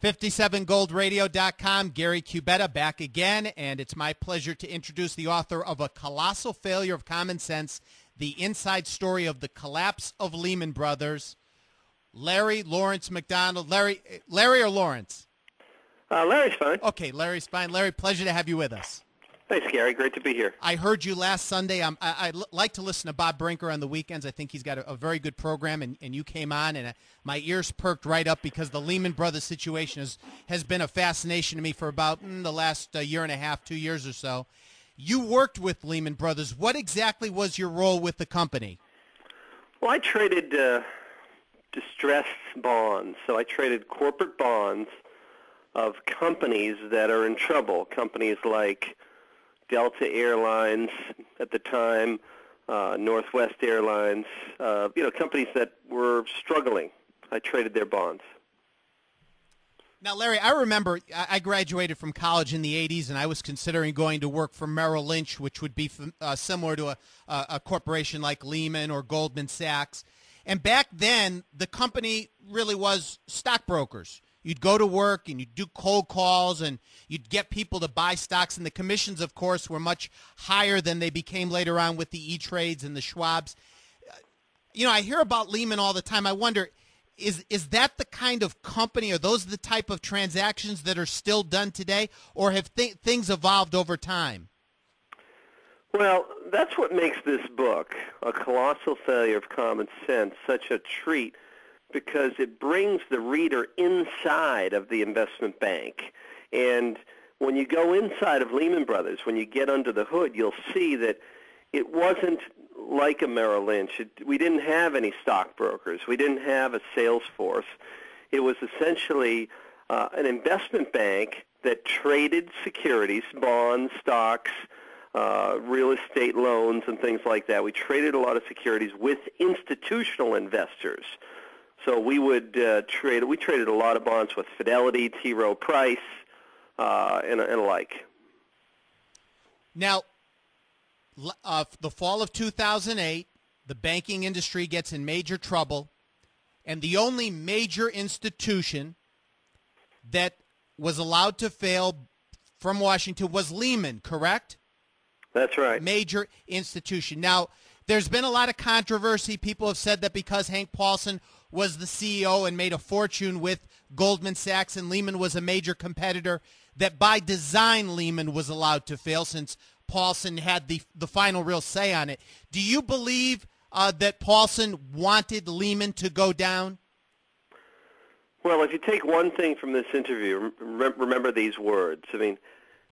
57goldradio.com, Gary Cubetta back again, and it's my pleasure to introduce the author of A Colossal Failure of Common Sense, the inside story of the collapse of Lehman Brothers, Larry Lawrence McDonald. Larry or Lawrence? Larry's fine. Okay, Larry's fine. Larry, pleasure to have you with us. Thanks, Gary. Great to be here. I heard you last Sunday. I like to listen to Bob Brinker on the weekends. I think he's got a very good program, and you came on, and my ears perked right up because the Lehman Brothers situation has been a fascination to me for about the last year and a half, 2 years or so. You worked with Lehman Brothers. What exactly was your role with the company? Well, I traded distressed bonds. So I traded corporate bonds of companies that are in trouble, companies like Delta Airlines at the time, Northwest Airlines, companies that were struggling. I traded their bonds. Now, Larry, I remember I graduated from college in the 80s, and I was considering going to work for Merrill Lynch, which would be similar to a corporation like Lehman or Goldman Sachs. And back then, the company really was stockbrokers. You'd go to work and you'd do cold calls and you'd get people to buy stocks. And the commissions, of course, were much higher than they became later on with the E-Trades and the Schwabs. I hear about Lehman all the time. I wonder, is that the kind of company, are those the type of transactions that are still done today, or have things evolved over time? Well, that's what makes this book, A Colossal Failure of Common Sense, such a treat, because it brings the reader inside of the investment bank. And when you go inside of Lehman Brothers, when you get under the hood, you'll see that it wasn't like a Merrill Lynch. We didn't have any stockbrokers. We didn't have a sales force. It was essentially an investment bank that traded securities, bonds, stocks, real estate loans, and things like that. We traded a lot of securities with institutional investors. So we would trade. We traded a lot of bonds with Fidelity, T. Rowe Price, and alike. Now, the fall of 2008, the banking industry gets in major trouble, and the only major institution that was allowed to fail from Washington was Lehman, correct? That's right. Major institution. Now, there's been a lot of controversy. People have said that because Hank Paulson was the CEO and made a fortune with Goldman Sachs and Lehman was a major competitor, that by design Lehman was allowed to fail since Paulson had the final real say on it. Do you believe that Paulson wanted Lehman to go down? Well, if you take one thing from this interview, remember these words. I mean,